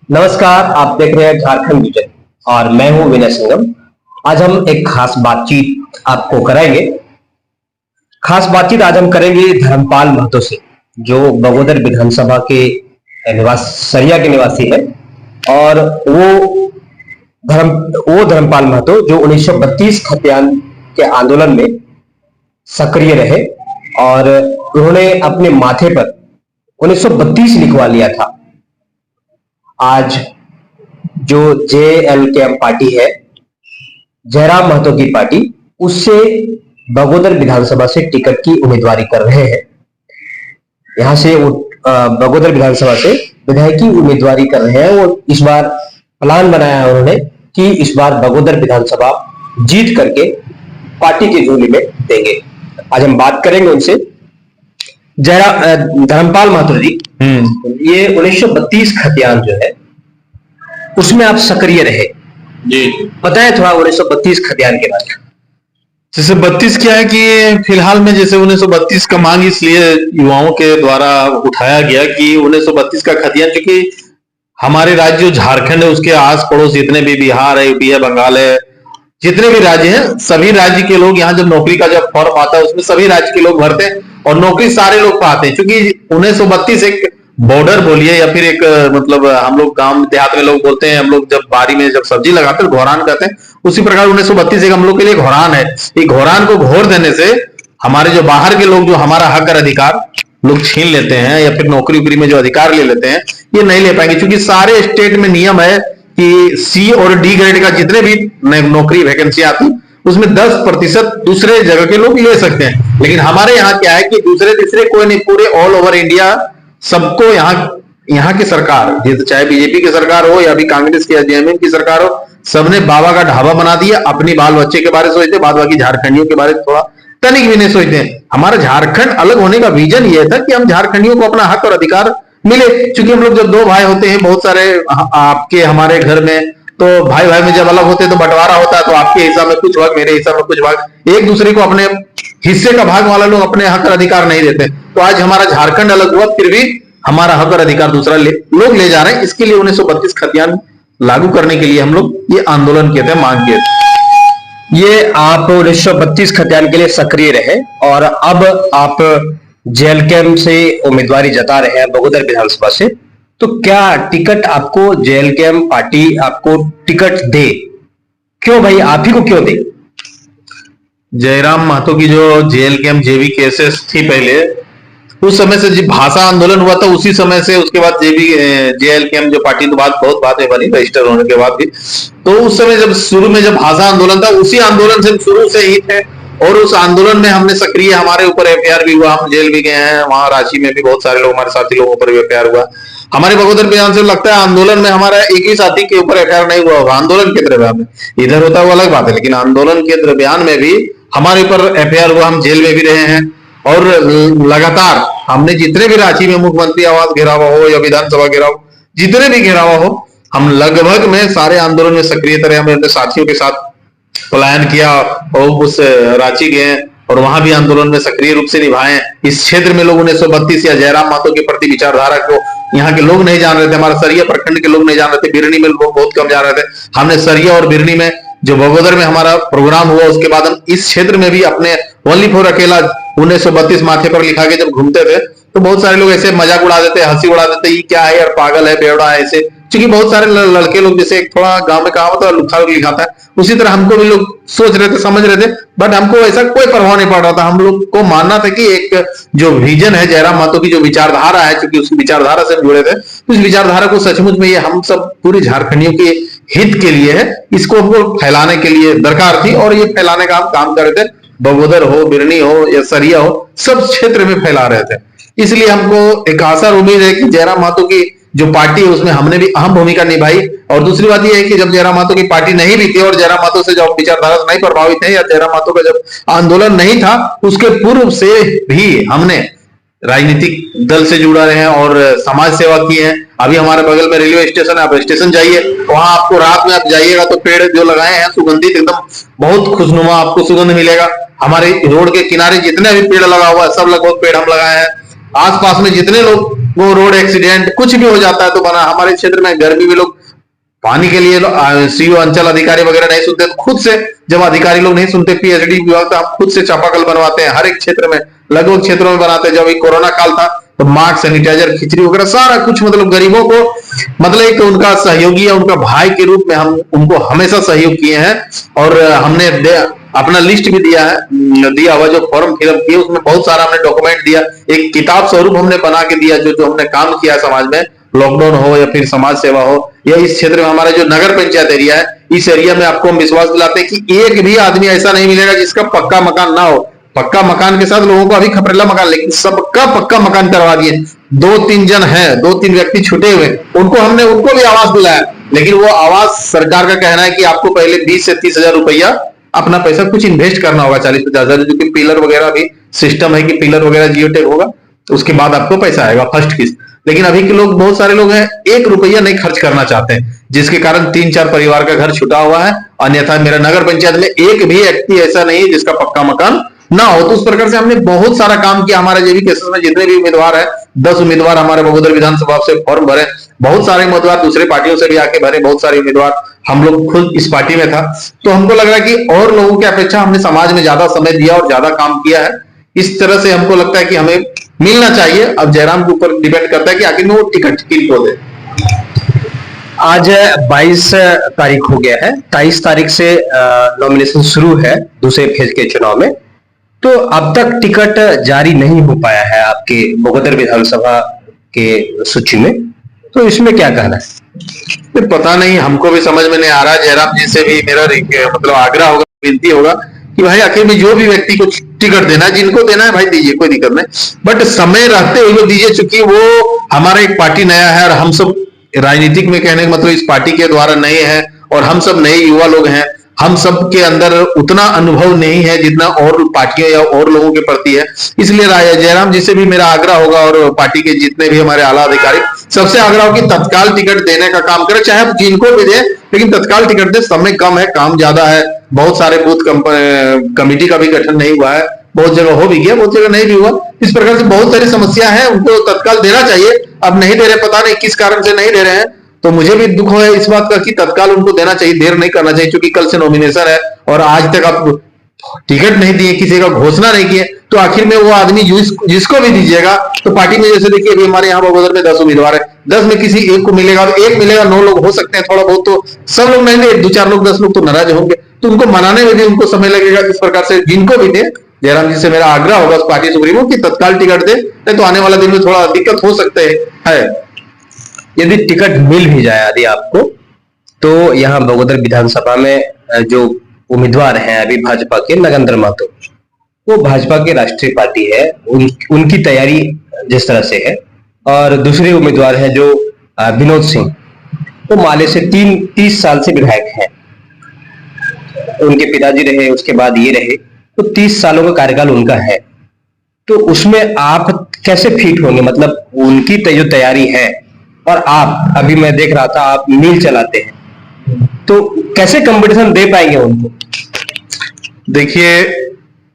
नमस्कार, आप देख रहे हैं झारखंड विजन और मैं हूं विनय संगम। आज हम एक खास बातचीत आपको कराएंगे। खास बातचीत आज हम करेंगे धर्मपाल महतो से, जो बगोदर विधानसभा के सरिया के निवासी है। और वो धर्मपाल महतो जो 1932 खतियान के आंदोलन में सक्रिय रहे और उन्होंने अपने माथे पर 1932 लिखवा लिया था। आज जो JLKM पार्टी है, जयराम महतो की पार्टी, उससे बगोदर विधानसभा से टिकट की उम्मीदवारी कर रहे हैं। यहां से वो बगोदर विधानसभा से विधायक की उम्मीदवारी कर रहे हैं। वो इस बार प्लान बनाया है उन्होंने कि इस बार बगोदर विधानसभा जीत करके पार्टी की झोली में देंगे। आज हम बात करेंगे उनसे। धर्मपाल महतो जी, ये 1932 खतियान जो है उसमें आप सक्रिय रहे जी, बताएं थोड़ा 1932 खतियान के बारे में। जैसे 32 क्या है कि फिलहाल में जैसे 1932 का मांग इसलिए युवाओं के द्वारा उठाया गया कि 1932 का खतियान, क्योंकि हमारे राज्य झारखंड है, उसके आस पड़ोस जितने भी बिहार है, यूपी है, बंगाल है, जितने भी राज्य हैं, सभी राज्य के लोग यहाँ जब नौकरी का जब फॉर्म आता है उसमें सभी राज्य के लोग भरते हैं और नौकरी सारे लोग पाते हैं। क्योंकि 1932 एक बॉर्डर बोलिए या फिर एक मतलब हम लोग गांव देहात में लोग बोलते हैं, हम लोग जब बाड़ी में जब सब्जी लगाते हैं घोरान कहते हैं, उसी प्रकार 1932 एक हम लोग के लिए घोरान है। ये घोरान को घोर देने से हमारे जो बाहर के लोग जो हमारा हक और अधिकार लोग छीन लेते हैं या फिर नौकरी उकरी में जो अधिकार ले लेते हैं, ये नहीं ले पाएंगे। क्योंकि सारे स्टेट में नियम है कि C और D ग्रेड का जितने भी नौकरी वैकेंसी आती उसमें 10% दूसरे जगह के लोग ले सकते हैं। लेकिन हमारे यहाँ क्या है कि दूसरे तीसरे कोई नहीं, पूरे ऑल ओवर इंडिया सबको यहाँ की सरकार, चाहे बीजेपी की सरकार हो या अभी कांग्रेस की या JMM की सरकार हो, सबने बाबा का ढाबा बना दिया। अपनी बाल बच्चे के बारे में सोचते, बाद बाकी झारखंडियों के बारे में थोड़ा तनिक भी नहीं सोचते हैं। हमारा झारखंड अलग होने का विजन ये था कि हम झारखंडियों को अपना हक और अधिकार मिले। क्योंकि हम लोग जब दो भाई होते हैं, बहुत सारे आपके हमारे घर में, तो भाई भाई में जब अलग होते हैं तो बंटवारा होता है, तो आपके हिस्सा में कुछ भाग, मेरे हिस्सा में कुछ भाग, एक दूसरे को अपने हिस्से का भाग वाला लोग अपने हक और अधिकार नहीं देते। तो आज हमारा झारखंड अलग हुआ, फिर भी हमारा हक और अधिकार दूसरा लोग ले जा रहे हैं। इसके लिए 1932 खतियान लागू करने के लिए हम लोग ये आंदोलन किए थे, मांग किए थे। ये आप 1932 खतियान के लिए सक्रिय रहे और अब आप JLKM से उम्मीदवारी जता रहे हैं बगोदर विधानसभा से। तो क्या टिकट आपको JLKM पार्टी आपको टिकट दे? क्यों भाई, आप ही को क्यों दे? जयराम महतो की जो JLKM JV केसेस थी पहले, उस समय से जब भाषा आंदोलन हुआ था उसी समय से, उसके बाद JLKM जो पार्टी तो बहुत बात है बनी रजिस्टर होने के बाद भी, तो उस समय जब शुरू में जब भाषा आंदोलन था उसी आंदोलन से शुरू से ही थे। और उस आंदोलन में हमने सक्रिय, हमारे ऊपर FIR भी हुआ, हम जेल भी गए हैं, वहां रांची में भी बहुत सारे लोग हमारे साथी लोगों पर FIR हुआ। हमारे बगोदर विधान से लगता है आंदोलन में हमारा एक ही साथी के ऊपर FIR नहीं हुआ होगा। आंदोलन के द्रव्यान में इधर होता हुआ अलग बात है, लेकिन आंदोलन के द्रव्यान में भी हमारे ऊपर FIR हुआ, हम जेल में भी रहे हैं। और लगातार हमने जितने भी रांची में मुख्यमंत्री आवास घेरावा हो या विधानसभा घेराव, जितने भी घेरावा हो, हम लगभग में सारे आंदोलन में सक्रिय रहे। हमने अपने साथियों के साथ पलायन किया और उस रांची गए और वहां भी आंदोलन में सक्रिय रूप से निभाए। इस क्षेत्र में लोग 1932 या जयराम महतो के प्रति विचारधारा को यहाँ के लोग नहीं जान रहे थे, हमारा सरिया प्रखंड के लोग नहीं जान रहे थे, बिरनी में लोग बहुत कम जा रहे थे। हमने सरिया और बिरनी में जो बगोदर में हमारा प्रोग्राम हुआ, उसके बाद हम इस क्षेत्र में भी अपने ओनली फॉर अकेला 1932 माथे पर लिखा के जब घूमते थे, तो बहुत सारे लोग ऐसे मजाक उड़ा देते, हंसी उड़ा देते, ये क्या है यार, पागल है, बेवड़ा है ऐसे। क्योंकि बहुत सारे लड़के लोग, जैसे थोड़ा गांव में कहावत है लुखा लिखाता है, उसी तरह हमको भी लोग सोच रहे थे, समझ रहे थे, बट हमको ऐसा कोई प्रभाव नहीं पड़ रहा था। हम लोग को मानना था कि एक जो विजन है जयराम महतो की, जो विचारधारा है, क्योंकि उस विचारधारा से जुड़े थे, उस विचारधारा को सचमुच में ये हम सब पूरे झारखंडियों के हित के लिए है, इसको हमको फैलाने के लिए दरकार थी और ये फैलाने का हम काम कर रहे थे। बगोदर हो, बिरनी हो या सरिया हो, सब क्षेत्र में फैला रहे थे। इसलिए हमको एक आशा और उम्मीद है कि जयराम महतो की जो पार्टी है उसमें हमने भी अहम भूमिका निभाई। और दूसरी बात यह है कि जब जयराम महतो की पार्टी नहीं भी थी और जयराम महतो से जब विचारधारा से नहीं प्रभावित है या जयराम महतो का जब आंदोलन नहीं था, उसके पूर्व से भी हमने राजनीतिक दल से जुड़ा रहे हैं और समाज सेवा की है। अभी हमारे बगल में रेलवे स्टेशन है, आप स्टेशन जाइए, वहां आपको रात में आप जाइएगा तो पेड़ जो लगाए हैं सुगंधित, एकदम बहुत खुशनुमा आपको सुगंध मिलेगा। हमारे रोड के किनारे जितने भी पेड़ लगा हुआ है, सब लगभग पेड़ हम लगाए हैं। आसपास में जितने लोग वो रोड एक्सीडेंट कुछ भी हो जाता है तो बना। हमारे क्षेत्र में गर्मी में लोग पानी के लिए सीओ अंचल अधिकारी वगैरह नहीं सुनते तो खुद से, जब अधिकारी लोग नहीं सुनते पीएचडी विभाग, तो हम खुद से चापाकल बनवाते हैं। हर एक क्षेत्र में, लगभग क्षेत्रों में बनाते हैं। जब ये कोरोना काल था तो मास्क, सैनिटाइजर, खिचड़ी वगैरह सारा कुछ, मतलब गरीबों को, मतलब एक उनका सहयोगी या उनका भाई के रूप में हम उनको हमेशा सहयोग किए हैं। और हमने अपना लिस्ट भी दिया हुआ, जो फॉर्म फिलअप किए उसमें बहुत सारा हमने डॉक्यूमेंट दिया। एक किताब स्वरूप हमने बना के दिया, जो जो हमने काम किया समाज में, लॉकडाउन हो या फिर समाज सेवा हो, या इस क्षेत्र में हमारा जो नगर पंचायत एरिया है, इस एरिया में आपको हम विश्वास दिलाते हैं कि एक भी आदमी ऐसा नहीं मिलेगा जिसका पक्का मकान ना हो। पक्का मकान के साथ लोगों को अभी खपरेला मकान, लेकिन सबका पक्का मकान करवा दिए। 2-3 जन हैं, 2-3 व्यक्ति छूटे हुए, उनको भी आवास दिलाया। लेकिन वो आवास, सरकार का कहना है कि आपको पहले 20 से 30 हजार रुपया अपना पैसा कुछ इन्वेस्ट करना होगा, 40-50 हजार, जो कि पिलर वगैरह भी सिस्टम है कि पिलर वगैरह जियोटेक होगा, तो उसके बाद आपको पैसा आएगा फर्स्ट किस्त। लेकिन अभी के लोग, बहुत सारे लोग हैं, 1 रुपया नहीं खर्च करना चाहते हैं, जिसके कारण 3-4 परिवार का घर छुटा हुआ है। अन्यथा मेरा नगर पंचायत में एक भी व्यक्ति ऐसा नहीं है जिसका पक्का मकान ना हो। तो उस प्रकार से हमने बहुत सारा काम किया। हमारे जेबी केसेस में जितने भी उम्मीदवार है, 10 उम्मीदवार हमारे बगोदर विधानसभा से फॉर्म भरे। बहुत सारे उम्मीदवार दूसरे पार्टियों से भी आके भरे, बहुत सारे उम्मीदवार, हम लोग खुद इस पार्टी में था। तो हमको लग रहा है कि और लोगों की अपेक्षा हमने समाज में ज्यादा समय दिया और ज्यादा काम किया है। इस तरह से हमको लगता है कि हमें मिलना चाहिए। अब जयराम के ऊपर डिपेंड करता है कि आखिर में वो टिकट किनको दे। आज 22 तारीख हो गया है, 23 तारीख से नॉमिनेशन शुरू है दूसरे फेज के चुनाव में। तो अब तक टिकट जारी नहीं हो पाया है आपके बगोदर विधानसभा के सूची में, तो इसमें क्या कहना है? पता नहीं, हमको भी समझ में नहीं आ रहा। जयराम जी से भी मेरा मतलब आग्रह होगा, विनती होगा कि भाई आखिर में जो भी व्यक्ति को टिकट देना है, जिनको देना है भाई दीजिए, कोई दिक्कत नहीं, बट समय रहते हुए दीजिए। चूंकि वो हमारा एक पार्टी नया है और हम सब राजनीतिक में, कहने का मतलब इस पार्टी के द्वारा नए हैं और हम सब नए युवा लोग हैं। हम सब के अंदर उतना अनुभव नहीं है जितना और पार्टियों या और लोगों के प्रति है। इसलिए जयराम जी से भी मेरा आग्रह होगा और पार्टी के जितने भी हमारे आला अधिकारी, सबसे आग्रह हो कि तत्काल टिकट देने का काम करें, चाहे आप जिनको भी दें, लेकिन तत्काल टिकट दें। समय कम है, काम ज्यादा है। बहुत सारे बूथ कमेटी का भी गठन नहीं हुआ है, बहुत जगह हो भी गया, बहुत जगह नहीं भी हुआ। इस प्रकार से बहुत सारी समस्या है, उनको तत्काल देना चाहिए। अब नहीं दे रहे, पता नहीं किस कारण से नहीं दे रहे हैं, तो मुझे भी दुख है इस बात का कि तत्काल उनको देना चाहिए, देर नहीं करना चाहिए। क्योंकि कल से नॉमिनेशन है और आज तक आप टिकट नहीं दिए, किसी का घोषणा नहीं किए, तो आखिर में वो आदमी जिसको भी दीजिएगा, तो पार्टी में जैसे देखिए अभी हमारे यहाँ बगोदर में 10 उम्मीदवार है, 10 में किसी एक को मिलेगा, एक मिलेगा, 9 लोग हो सकते हैं, थोड़ा बहुत तो सब लोग नहीं दे, 2-4 लोग, 10 लोग तो नाराज होंगे, तो उनको मनाने में भी उनको समय लगेगा। इस प्रकार से जिनको भी दे, जयराम जी से मेरा आग्रह होगा उस पार्टी सुप्रीमो की तत्काल टिकट दे, नहीं तो आने वाला दिन में थोड़ा दिक्कत हो सकते है। यदि टिकट मिल भी जाए यदि आपको, तो यहाँ बगोदर विधानसभा में जो उम्मीदवार हैं अभी भाजपा के नगेंद्र महतो, वो भाजपा की राष्ट्रीय पार्टी है, उनकी तैयारी जिस तरह से है, और दूसरे उम्मीदवार हैं जो विनोद सिंह, वो माले से 30 साल से विधायक हैं, उनके पिताजी रहे, उसके बाद ये रहे, तो 30 सालों का कार्यकाल उनका है। तो उसमें आप कैसे फिट होंगे? मतलब उनकी जो तैयारी है और आप, अभी मैं देख रहा था आप मिल चलाते हैं, तो कैसे कंपटीशन दे पाएंगे उनको? देखिए,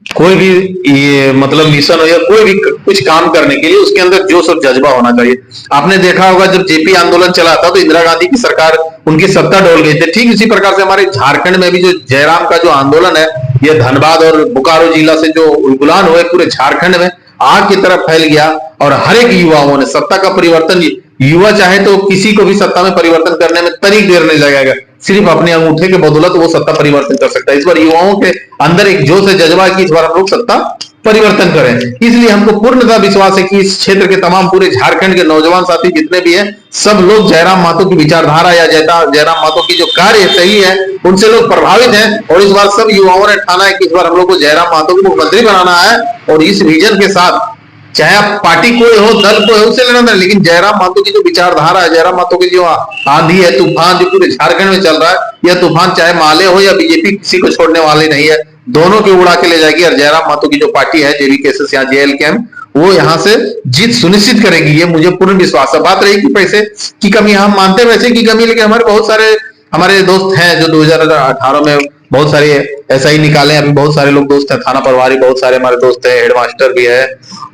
कोई भी ये मतलब मिशन हो या कोई भी कुछ काम करने के लिए उसके अंदर जोश और जज्बा होना चाहिए। आपने देखा होगा जब जेपी आंदोलन चला था तो इंदिरा गांधी की सरकार, उनकी सत्ता डोल गई थी। ठीक इसी प्रकार से हमारे झारखंड में भी जो जयराम का जो आंदोलन है, ये धनबाद और बोकारो जिला से जो उलगुलान हुए पूरे झारखंड में आग की तरफ फैल गया और हर एक युवाओं ने सत्ता का परिवर्तन, युवा चाहे तो किसी को भी सत्ता में परिवर्तन करने में तनिक देर नहीं लगेगा, सिर्फ अपने अंगूठे के बदौलत वो सत्ता परिवर्तन कर सकता है। इस बार युवाओं के अंदर एक जोश है, जज्बा की इस बार हम लोग सत्ता परिवर्तन करें। इसलिए हमको पूर्णतः विश्वास है कि इस क्षेत्र के तमाम पूरे झारखंड के नौजवान साथी जितने भी हैं, सब लोग जयराम महतो की विचारधारा या जयराम महतो की जो कार्य शैली है उनसे लोग प्रभावित हैं। और इस बार सब युवाओं ने ठाना है कि इस बार हम लोग को जयराम महतो को मुख्यमंत्री बनाना है। और इस विजन के साथ, चाहे आप पार्टी कोई हो, दल कोई हो, उससे लेना नहीं, लेकिन जयराम महतो की जो विचारधारा है, जयराम महतो की जो आंधी है, तूफान जो पूरे झारखंड में चल रहा है, यह तूफान चाहे माले हो या बीजेपी किसी को छोड़ने वाली नहीं है, दोनों के उड़ा के ले जाएगी। और जयराम महतो की जो पार्टी है जेबी केसेस यहाँ जेएलकेएम, वो यहाँ से जीत सुनिश्चित करेगी, ये मुझे पूर्ण विश्वास है। बात रही कि पैसे की कमी, हम मानते हैं पैसे की कमी, लेकिन हमारे बहुत सारे हमारे दोस्त हैं जो 2018 में बहुत सारे ऐसा ही निकाले। अभी बहुत सारे लोग दोस्त हैं, थाना प्रभारी बहुत सारे हमारे दोस्त हैं, हेडमास्टर भी है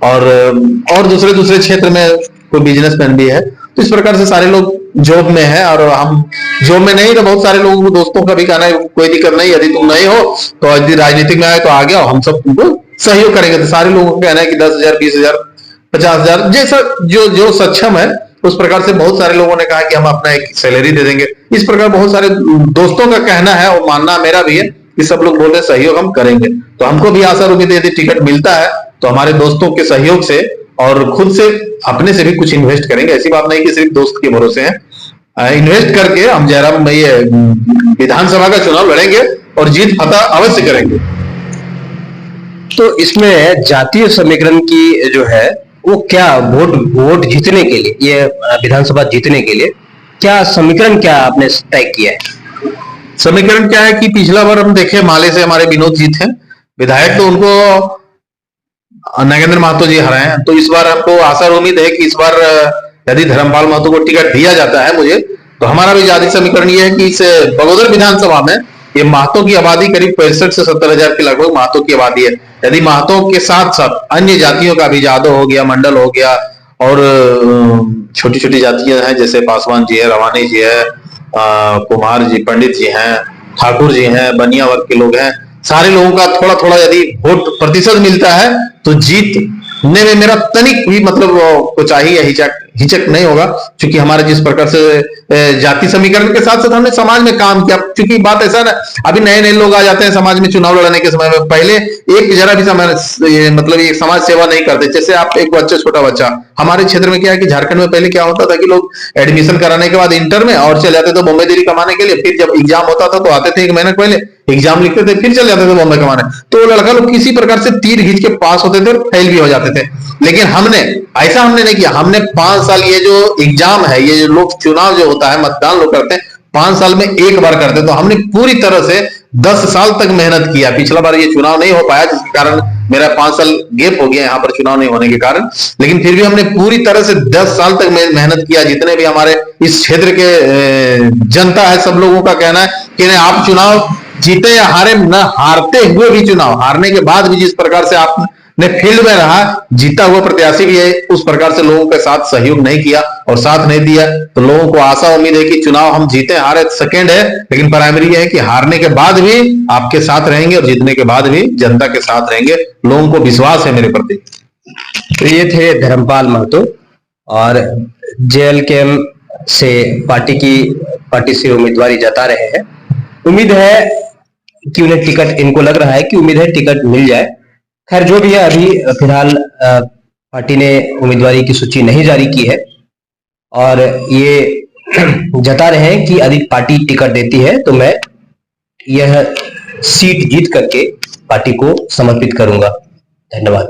और दूसरे क्षेत्र में कोई बिजनेसमैन भी है। तो इस प्रकार से सारे लोग जॉब में है, और हम जॉब में नहीं तो बहुत सारे लोगों को, दोस्तों का भी कहना है कोई दिक्कत नहीं, यदि तुम नहीं हो तो यदि राजनीतिक में आए तो आ गया, हम सब तुमको सहयोग करेंगे। तो सारे लोगों का कहना है कि 10,000, 20,000, 50,000 जैसा जो जो सक्षम है उस प्रकार से बहुत सारे लोगों ने कहा कि हम अपना एक सैलरी दे देंगे। इस प्रकार बहुत सारे दोस्तों का कहना है और मानना मेरा भी है कि सब लोग बोल रहे सहयोग हम करेंगे। तो हमको भी आशा उम्मीद है यदि टिकट मिलता है तो हमारे दोस्तों के सहयोग से और खुद से अपने से भी कुछ इन्वेस्ट करेंगे। ऐसी बात नहीं कि सिर्फ दोस्त के भरोसे हैं, इन्वेस्ट करके हम जयराम भाई विधानसभा का चुनाव लड़ेंगे और जीत फतह अवश्य करेंगे। तो इसमें जातीय समीकरण की जो है वो क्या, वोट जीतने के लिए, ये विधानसभा जीतने के लिए क्या समीकरण, क्या आपने तय किया है? समीकरण क्या है कि पिछला बार हम देखे माले से हमारे विनोद जी थे विधायक, तो उनको नागेंद्र महतो जी हराए हैं। तो इस बार हमको आशा और उम्मीद है कि इस बार यदि धर्मपाल महतो को टिकट दिया जाता है मुझे, तो हमारा भी जातीय समीकरण ये है कि इस बगोदर विधानसभा में ये महतो की आबादी करीब 65 से 70,000 के लगभग महतो की आबादी है। यदि महतो के साथ साथ अन्य जातियों का भी, यादव हो गया, मंडल हो गया, और छोटी छोटी जातियां हैं जैसे पासवान जी है, रवानी जी है, कुमार जी, पंडित जी हैं, ठाकुर जी हैं, बनिया वर्ग के लोग हैं, सारे लोगों का थोड़ा थोड़ा यदि वोट प्रतिशत मिलता है तो जीतने में मेरा तनिक भी मतलब कोताही या हिचक नहीं होगा। क्योंकि हमारे जिस प्रकार से जाति समीकरण के साथ साथ हमने समाज में काम किया। क्योंकि बात ऐसा ना, अभी नए नए लोग आ जाते हैं समाज में चुनाव लड़ने के समय में, पहले एक जरा भी मतलब ये समाज सेवा नहीं करते। जैसे आप एक बच्चा, छोटा बच्चा, हमारे क्षेत्र में क्या है कि झारखंड में पहले क्या होता था कि लोग एडमिशन कराने के बाद इंटर में और चले जाते थे बॉम्बे दिल्ली कमाने के लिए। फिर जब एग्जाम होता था तो आते थे 1 महीने पहले, एग्जाम लिखते थे, फिर चले जाते थे बॉम्बे कमाने। तो लड़का लोग किसी प्रकार से तीर खींच के पास होते थे और फेल भी हो जाते थे। लेकिन हमने ऐसा नहीं किया। हमने 5 साल, ये जो एग्जाम है, ये जो लोग चुनाव जो होता है, मतदान लोग करते हैं 5 साल में एक बार करते हैं। तो हमने पूरी तरह से 10 साल तक मेहनत किया। पिछला बार ये चुनाव नहीं हो पाया जिसके कारण मेरा 5 साल गैप हो गया यहाँ पर चुनाव नहीं होने के कारण। लेकिन फिर भी हमने पूरी तरह से 10 साल तक मेहनत किया। जितने भी हमारे इस क्षेत्र के जनता है, सब लोगों का कहना है कि नहीं, आप चुनाव जीते या हारे, न हारते हुए भी चुनाव, हारने के बाद भी जिस प्रकार से आपने फील्ड में रहा, जीता हुआ प्रत्याशी भी है, उस प्रकार से लोगों के साथ सहयोग नहीं किया और साथ नहीं दिया। तो लोगों को आशा उम्मीद है कि चुनाव हम जीते हारे सेकेंड है, लेकिन प्राइमरी है कि हारने के बाद भी आपके साथ रहेंगे और जीतने के बाद भी जनता के साथ रहेंगे। लोगों को विश्वास है मेरे प्रति। तो ये थे धर्मपाल महतो, और JLKM से पार्टी से उम्मीदवारी जता रहे हैं। उम्मीद है कि उन्हें टिकट, इनको लग रहा है कि उम्मीद है टिकट मिल जाए। खैर जो भी है, अभी फिलहाल पार्टी ने उम्मीदवारी की सूची नहीं जारी की है, और ये जता रहे हैं कि यदि पार्टी टिकट देती है तो मैं यह सीट जीत करके पार्टी को समर्पित करूंगा। धन्यवाद।